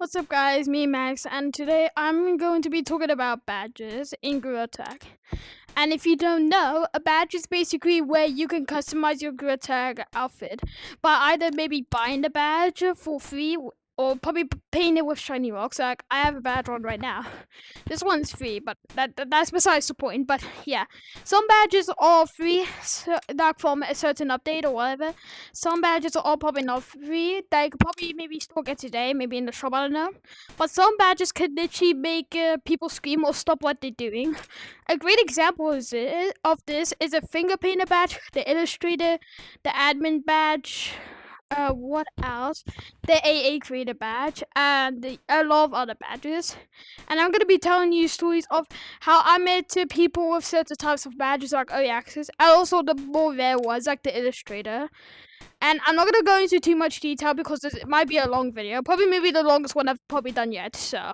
What's up, guys? Me, Max, and today I'm going to be talking about badges in Guru Tag. And if you don't know, a badge is basically where you can customize your Guru Tag outfit by either maybe buying the badge for free or probably paying it with shiny rocks. Like I have a badge on right now. This one's free, but that's besides the point. But yeah, some badges are free, like from a certain update or whatever. Some badges are probably not free. They could probably maybe still get today, maybe in the shop. I don't know. But some badges could literally make people scream or stop what they're doing. A great example of this is a finger painter badge, the illustrator, the admin badge. What else? The AA creator badge and a lot of other badges. And I'm gonna be telling you stories of how I met people with certain types of badges like early access, and also the more rare ones like the illustrator. And I'm not gonna go into too much detail because it might be a long video, probably maybe the longest one I've probably done yet. So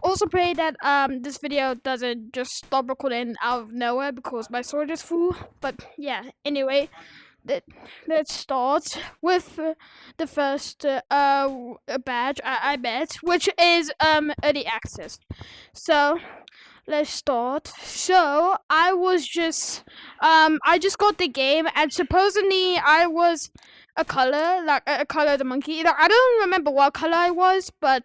also pray that this video doesn't just stop recording out of nowhere because my storage is full. But yeah, anyway, let's start with the first badge I met, which is early access. So let's start. So I was just I just got the game, and supposedly I was a color, like a color of the monkey. Like, I don't remember what color I was, but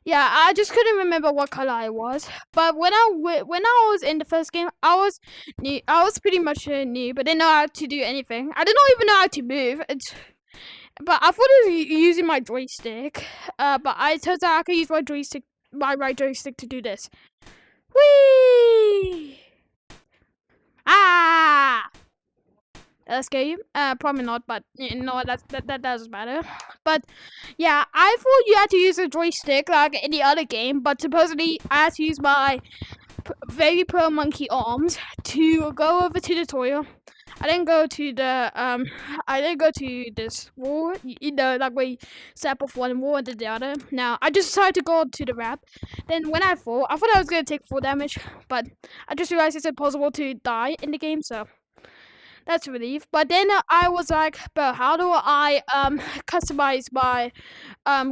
yeah, I just couldn't remember what color I was. But when I was in the first game, I was new. I was pretty much new, but didn't know how to do anything. I didn't even know how to move. But I thought it was using my joystick. But it turns out I could use my right joystick to do this. Whee! Ah! That scare you? Probably not, but you know what, that doesn't matter. But yeah, I thought you had to use a joystick like any other game, but supposedly I had to use my very pro monkey arms to go over to the tutorial. I didn't go to this wall, you know, like where you step off one wall and then the other. Now, I just decided to go to the ramp. Then when I fall, I thought I was going to take 4 damage, but I just realized it's impossible to die in the game, so that's a relief. But then I was like, bro, how do I customize my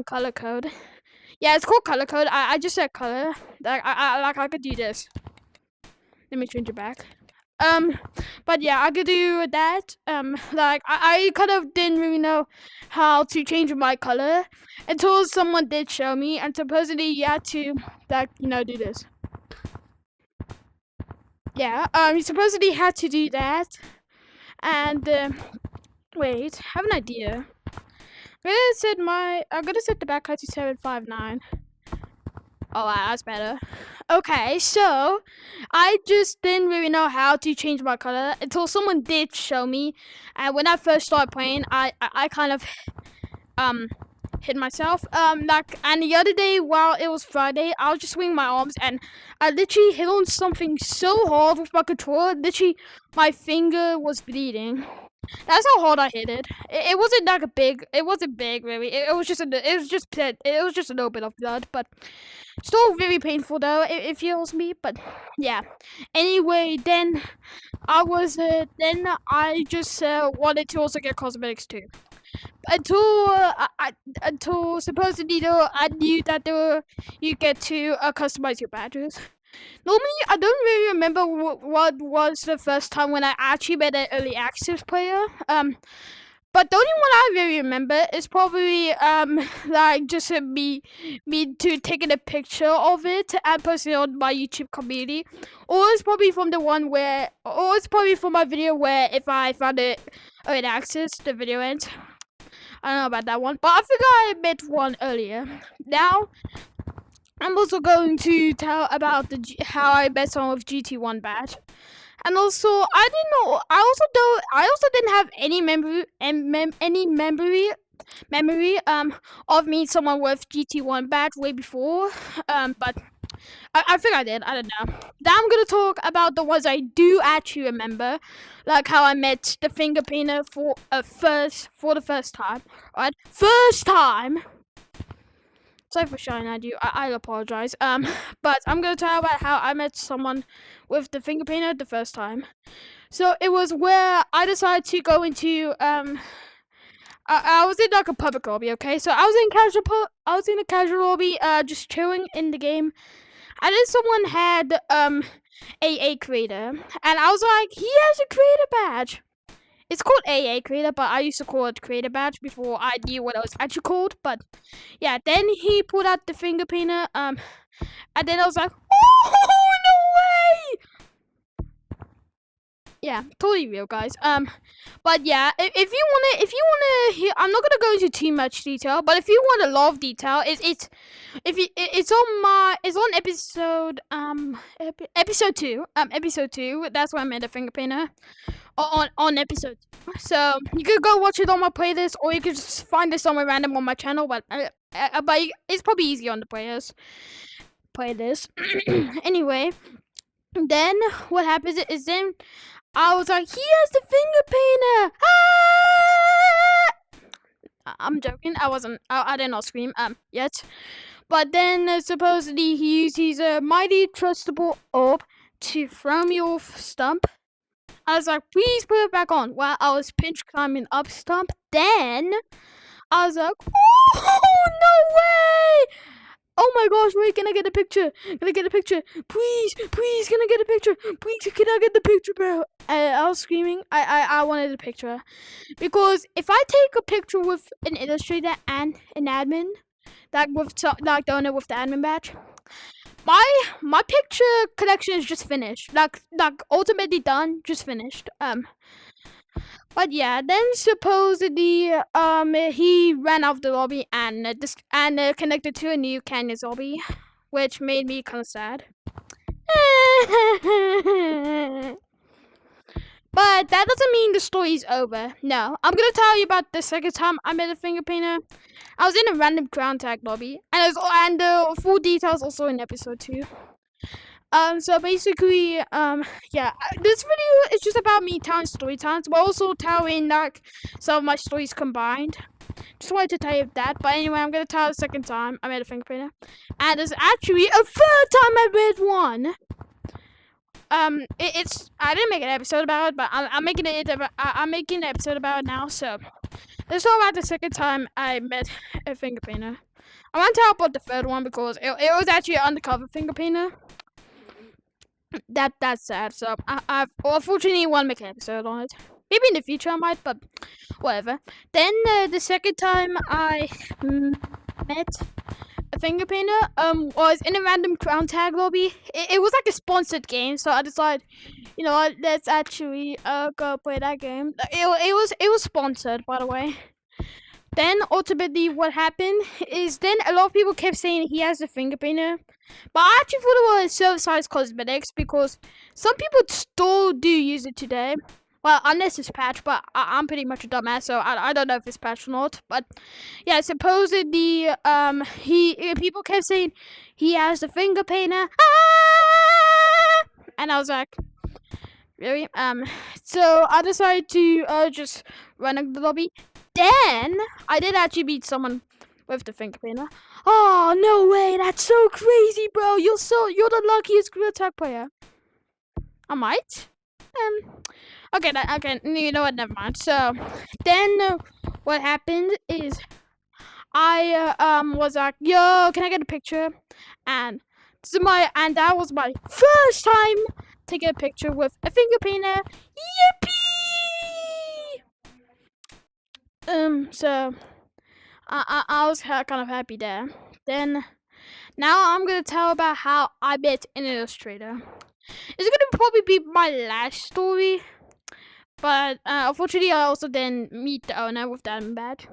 color code? Yeah, it's called color code. I just said color. Like I could do this. Let me change it back. But yeah, I could do that. Like I kind of didn't really know how to change my color until someone did show me, and supposedly you had to, like, you know, do this. Yeah, you supposedly had to do that. And wait, I have an idea. I'm gonna set the back height to 759. Oh wow, that's better. Okay, so I just didn't really know how to change my color until someone did show me. And when I first started playing, I kind of hit myself. And the other day while it was Friday, I was just swinging my arms and I literally hit on something so hard with my controller. Literally, my finger was bleeding. That's how hard I hit it. It wasn't like it wasn't big really. It was just a little bit of blood, but still very painful though. It feels me, but yeah. Anyway, then I just wanted to also get cosmetics too. Until supposedly though, I knew that you get to customize your badges. Normally, I don't really remember what was the first time when I actually met an early access player. But the only one I really remember is probably like just me to taking a picture of it and posting it on my YouTube community, or it's probably from my video where if I found it early access, the video ends. I don't know about that one, but I think I met one earlier. Now, I'm also going to tell about how I met someone with GT1 badge. And also, I didn't know. I also didn't have any memory of meeting someone with GT1 badge way before. But I think I did. I don't know. Now I'm gonna talk about the ones I do actually remember, like how I met the finger painter for the first time. Right, first time. Sorry for shouting at you. I apologize. But I'm gonna tell about how I met someone with the finger painter the first time. So it was where I decided to go into I was in like a public lobby, okay? So I was in a casual lobby, just chilling in the game. And then someone had AA creator, and I was like, he has a creator badge. It's called AA creator, but I used to call it creator badge before I knew what it was actually called. But yeah, then he pulled out the finger painter, and then I was like, oh no way! Yeah, totally real, guys. But yeah, if you wanna hear, I'm not gonna go into too much detail. But if you want a lot of detail, it's on episode 2. Episode 2. That's where I made a finger painter. On episode 2. So you could go watch it on my playlist, or you could just find it somewhere random on my channel. But it's probably easy on the playlist. Anyway, then what happens is then I was like, he has the finger painter. Ah! I'm joking. I did not scream yet. But then supposedly he used his mighty trustable orb to throw me off stump. I was like, please put it back on. While I was pinch climbing up stump. Then I was like, oh no way! Oh my gosh, wait, can I get a picture? Can I get a picture? Please, can I get a picture? Please, can I get the picture, bro? I was screaming. I wanted a picture. Because if I take a picture with an illustrator and an admin, like the owner with the admin badge, my picture collection is just finished. Like ultimately done, just finished. But yeah, then supposedly he ran out of the lobby and connected to a new Canyons lobby, which made me kind of sad. But that doesn't mean the story's over. No, I'm gonna tell you about the second time I made a finger painter. I was in a random crown tag lobby, and the full details also in episode 2. So basically, yeah, this video is just about me telling story times, but also telling like some of my stories combined. Just wanted to tell you that. But anyway, I'm gonna tell the second time I made a finger painter, and it's actually a third time I made one. It's I didn't make an episode about it, but I'm making an episode about it now. So let's talk about the second time I made a finger painter. I want to tell about the third one because it was actually an undercover finger painter. That's sad. So I've unfortunately want to make an episode on it. Maybe in the future I might, but whatever. Then the second time I met a finger painter was in a random crown tag lobby. It was like a sponsored game, so I decided, you know what, let's actually go play that game. It was sponsored, by the way. Then ultimately what happened is then a lot of people kept saying he has a finger painter. But I actually thought it was service-size cosmetics because some people still do use it today. Well, unless it's patched, but I'm pretty much a dumbass, so I don't know if it's patched or not. But yeah, supposedly people kept saying he has the finger painter. Ah! And I was like, really? So I decided to just run the lobby. Then I did actually beat someone with the finger painter. Oh no way! That's so crazy, bro. You're the luckiest grid attack player. I might. Okay. You know what? Never mind. So then what happened is I was like, yo, can I get a picture? And that was my first time taking a picture with a finger painter. Yippee! So I was kind of happy there. Then now I'm gonna tell about how I met an illustrator. It's gonna probably be my last story, but unfortunately I also didn't meet the owner with that badge.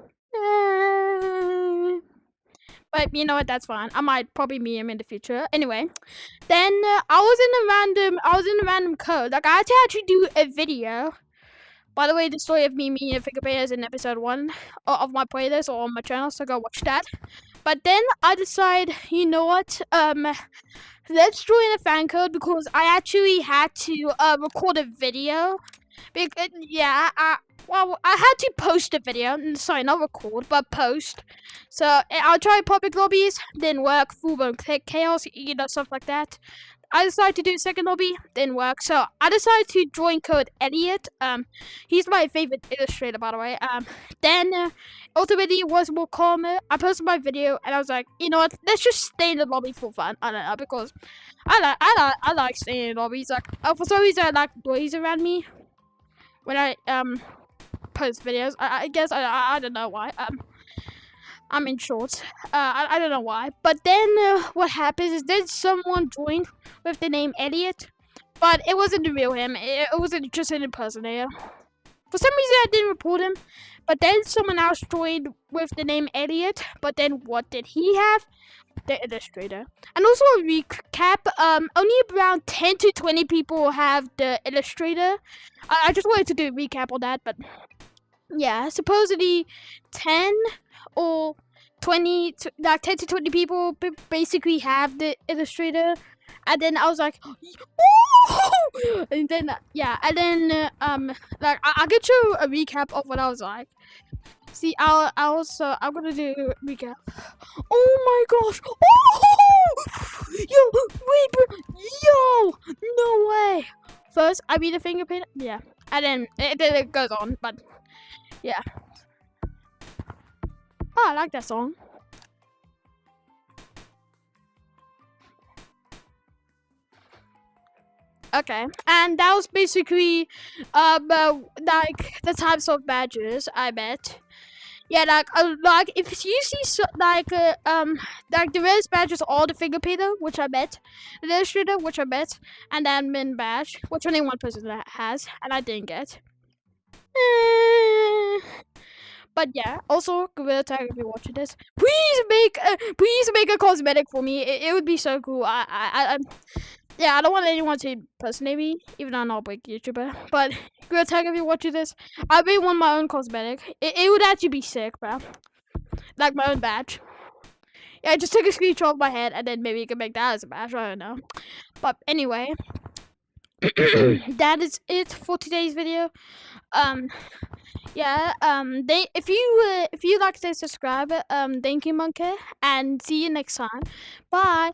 But you know what? That's fine. I might probably meet him in the future. Anyway, then I was in a random code. Like I actually do a video. By the way, the story of me meeting a finger painter is in episode 1 of my playlist or on my channel, so go watch that. But then I decide, you know what? Let's join a fan code because I actually had to record a video. Because I had to post a video. Sorry, not record, but post. So I'll try public lobbies, then work full blown chaos, stuff like that. I decided to do second lobby, didn't work. So I decided to join code Elliot. He's my favorite illustrator, by the way. Then ultimately was more calmer. I posted my video and I was like, you know what? Let's just stay in the lobby for fun. I don't know, because I like staying in lobbies. Like for some reason I like boys around me when I post videos. I guess I don't know why. I'm in shorts. I don't know why. But then what happens is then someone joined with the name Elliot, but it wasn't the real him. It wasn't just an impersonator. For some reason I didn't report him, but then someone else joined with the name Elliot. But then what did he have? The illustrator. And also a recap. Only around 10 to 20 people have the illustrator. I just wanted to do a recap on that, but yeah, supposedly 10 or 20, like 10 to 20 people basically have the illustrator. And then I was like, woo! And then, yeah, and then, like, I'll get you a recap of what I was like. See, I'm gonna do a recap. Oh my gosh! Oh! Yo, wait, bro! Yo! No way! First, I beat the fingerprint, yeah. And then it goes on, but yeah. Oh, I like that song. Okay, and that was basically, like the types of badges I met. Yeah, like if you see like the rarest badge is all the fingerprinter, which I met, the illustrator, which I met, and the admin badge, which only one person has, and I didn't get. But yeah, also Gorilla Tag, if you're watching this, please make a cosmetic for me. It would be so cool. Yeah, I don't want anyone to impersonate me, even though I'm not a big YouTuber. But Gorilla Tag, if you're watching this, I really want my own cosmetic. It would actually be sick, bro. Like my own badge. Yeah, just take a screenshot of my head, and then maybe you can make that as a badge. I don't know. But anyway, that is it for today's video. Yeah, if you like to subscribe, thank you, monkey, and see you next time. Bye.